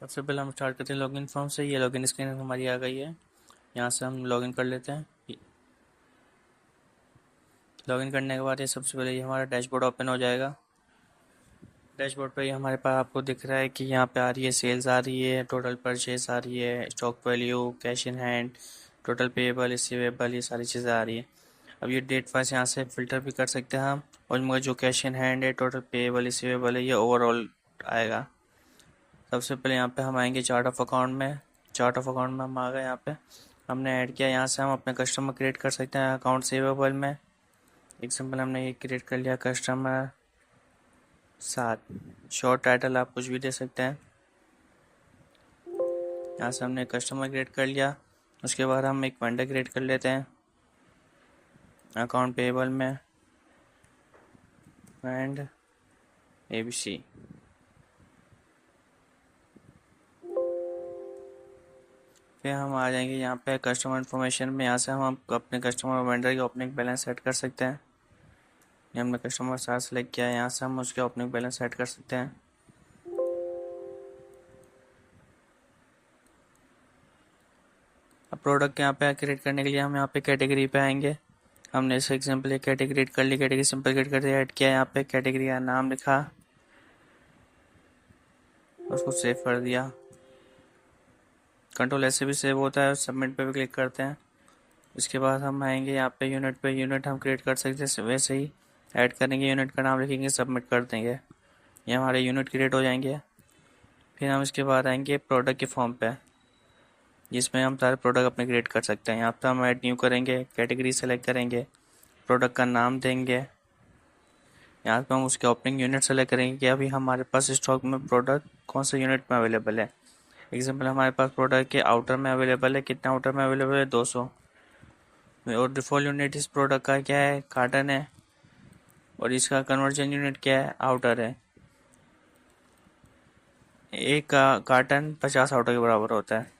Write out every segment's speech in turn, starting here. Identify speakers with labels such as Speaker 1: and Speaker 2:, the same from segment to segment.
Speaker 1: सबसे पहले हम स्टार्ट करते हैं लॉगिन फॉर्म से। ये लॉगिन स्क्रीन हमारी आ गई है। यहाँ से हम लॉगिन कर लेते हैं। लॉगिन करने के बाद ये सबसे पहले ये हमारा डैशबोर्ड ओपन हो जाएगा। डैशबोर्ड पे ये हमारे पास आपको दिख रहा है कि यहाँ पे आ रही है सेल्स, आ रही है टोटल परचेस, आ रही है stock value, cash in hand, total payable, receivable, ये सारी चीज़ें आ रही है। अब ये डेट वाइज यहाँ से फिल्टर भी कर सकते हैं हम। और मगर जो कैश इन हैंड है, टोटल पेएबल, रिसीवेबल है, ये ओवरऑल आएगा। सबसे पहले यहाँ पे हम आएंगे चार्ट ऑफ अकाउंट में। चार्ट ऑफ अकाउंट में हम आ गए। यहाँ पे हमने ऐड किया। यहाँ से हम अपने कस्टमर क्रिएट कर सकते हैं अकाउंट सेवेबल में। एग्जाम्पल हमने ये क्रिएट कर लिया, कस्टमर 7। शॉर्ट टाइटल आप कुछ भी दे सकते हैं। यहाँ से हमने कस्टमर क्रिएट कर लिया। उसके बाद हम एक वेंडर क्रिएट कर लेते हैं अकाउंट पेएबल में, एंड ABC। फिर हम आ जाएंगे यहाँ पे कस्टमर इन्फॉर्मेशन में। यहाँ से हम अपने कस्टमर वेंडर की ओपनिंग बैलेंस सेट कर सकते हैं। ये हमने कस्टमर 7 सेलेक्ट किया है। यहाँ से हम उसके ओपनिंग बैलेंस सेट कर सकते हैं। अब प्रोडक्ट यहाँ पे क्रिएट करने के लिए हम यहाँ पे कैटेगरी पे आएंगे। हमने इस एग्जाम्पल ये कैटेगरी क्रिएट कर ली। कैटेगरी सिंपल क्रिएट करके ऐड किया। यहाँ पे कैटेगरी का नाम लिखा, उसको सेव कर दिया। कंट्रोल ऐसे भी सेव होता है। सबमिट पे भी क्लिक करते हैं। इसके बाद हम आएंगे यहाँ पे यूनिट पे। यूनिट हम क्रिएट कर सकते हैं वैसे ही ऐड करेंगे, यूनिट का नाम लिखेंगे, सबमिट कर देंगे, ये हमारे यूनिट क्रिएट हो जाएंगे। फिर हम इसके बाद आएंगे प्रोडक्ट के फॉर्म पे, जिसमें हम सारे प्रोडक्ट अपने क्रिएट कर सकते हैं। यहाँ पे हम ऐड न्यू करेंगे, कैटेगरी सेलेक्ट करेंगे, प्रोडक्ट का नाम देंगे। यहाँ पे हम उसके ओपनिंग यूनिट सेलेक्ट करेंगे कि अभी हमारे पास स्टॉक में प्रोडक्ट कौन से यूनिट में अवेलेबल है। एग्जाम्पल हमारे पास प्रोडक्ट के आउटर में अवेलेबल है। कितना आउटर में अवेलेबल है? 200। और डिफ़ॉल्ट यूनिट इस प्रोडक्ट का क्या है? कार्टन है। और इसका कन्वर्जन यूनिट क्या है? आउटर है। एक कार्टन 50 आउटर के बराबर होता है।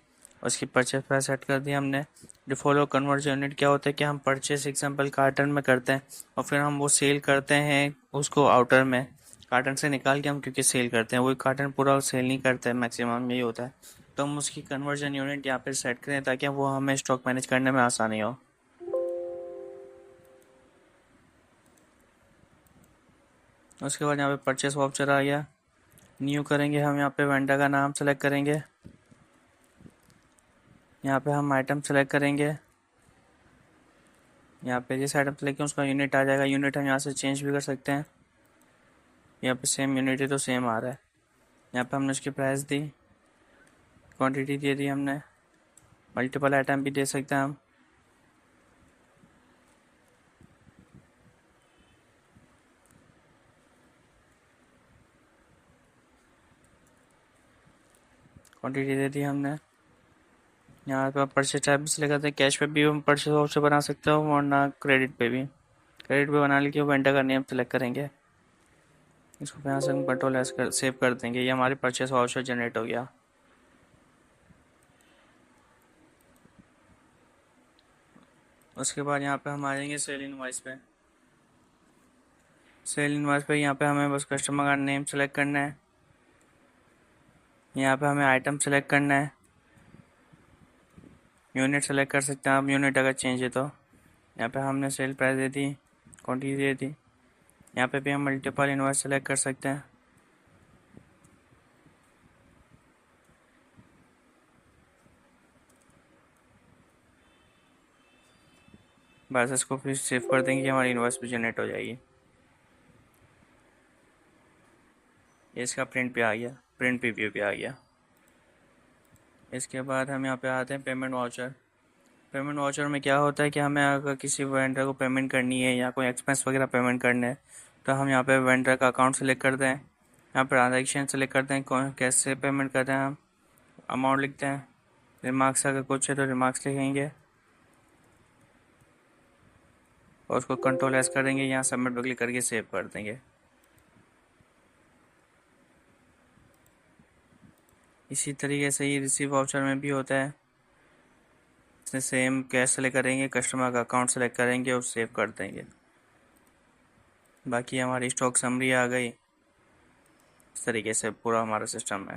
Speaker 1: उसकी परचेस प्राइस सेट कर दी हमने। डिफॉल्ट और कन्वर्जन यूनिट क्या होता है कि हम परचेस एग्जांपल कार्टन में करते हैं और फिर हम वो सेल करते हैं उसको आउटर में। कार्टन से निकाल के हम क्योंकि सेल करते हैं, वही कार्टन पूरा सेल नहीं करते हैं, मैक्सिमम यही होता है। तो हम उसकी कन्वर्जन यूनिट यहाँ पे सेट करें ताकि वो हमें स्टॉक मैनेज करने में आसानी हो। उसके बाद यहाँ पे परचेस वाउचर आ गया। न्यू करेंगे हम। यहाँ पे वेंडर का नाम सेलेक्ट करेंगे। यहाँ पे हम आइटम सेलेक्ट करेंगे। यहाँ पे जिस आइटम सेलेक्ट किया उसका यूनिट आ जाएगा। यूनिट हम यहाँ से चेंज भी कर सकते हैं। यहाँ पे सेम यूनिट है तो सेम आ रहा है। यहाँ पे हमने उसकी प्राइस दी, क्वांटिटी दे दी हमने। मल्टीपल आइटम भी दे सकते हैं हम। क्वांटिटी दे दी हमने। यहाँ पे परचेज टाइप भी सिलेक्ट करते हैं। कैश पे भी हम परचेज वाउचर बना सकते हो और ना क्रेडिट पे भी। क्रेडिट पे बना लेके वेंडर का नेम सेलेक्ट करेंगे। इसको यहाँ से हम कंट्रोल एस कर सेव कर देंगे। ये हमारी परचेज वाउचर जनरेट हो गया। उसके बाद यहाँ पे हम आ जाएंगे सेल इनवॉइस पे। सेल इनवॉइस पे यहाँ पे हमें बस कस्टमर का नेम सेलेक्ट करना है। यहाँ पे हमें आइटम सेलेक्ट करना है। यूनिट सेलेक्ट कर सकते हैं आप, यूनिट अगर चेंज है तो। यहाँ पे हमने सेल प्राइस दे दी, क्वांटिटी दे दी। यहाँ पे भी हम मल्टीपल इनवॉइस सेलेक्ट कर सकते हैं। बस इसको फिर सेव कर देंगे, हमारी इनवॉइस भी जनरेट हो जाएगी। ये इसका प्रिंट पे आ गया, प्रिंट प्रीव्यू पे आ गया। इसके बाद हम यहाँ पे आते हैं पेमेंट वाउचर। पेमेंट वाउचर में क्या होता है कि हमें अगर किसी वेंडर को पेमेंट करनी है या कोई एक्सपेंस वगैरह पेमेंट करने है तो हम यहाँ पे वेंडर का अकाउंट सेलेक्ट करते हैं। यहाँ पर ट्रांजेक्शन सेलेक्ट करते हैं, कौन कैसे पेमेंट करते हैं। हम अमाउंट लिखते हैं। रिमार्क्स अगर कुछ है तो रिमार्क्स लिखेंगे और उसको कंट्रोल एस कर देंगे। यहाँ सबमिट पर क्लिक करके सेव कर देंगे। इसी तरीके से ये रिसीव वाउचर में भी होता है। सेम कैश सेलेक्ट करेंगे, कस्टमर का अकाउंट सेलेक्ट करेंगे और सेव कर देंगे। बाकी हमारी स्टॉक समरी आ गई। इस तरीके से पूरा हमारा सिस्टम है।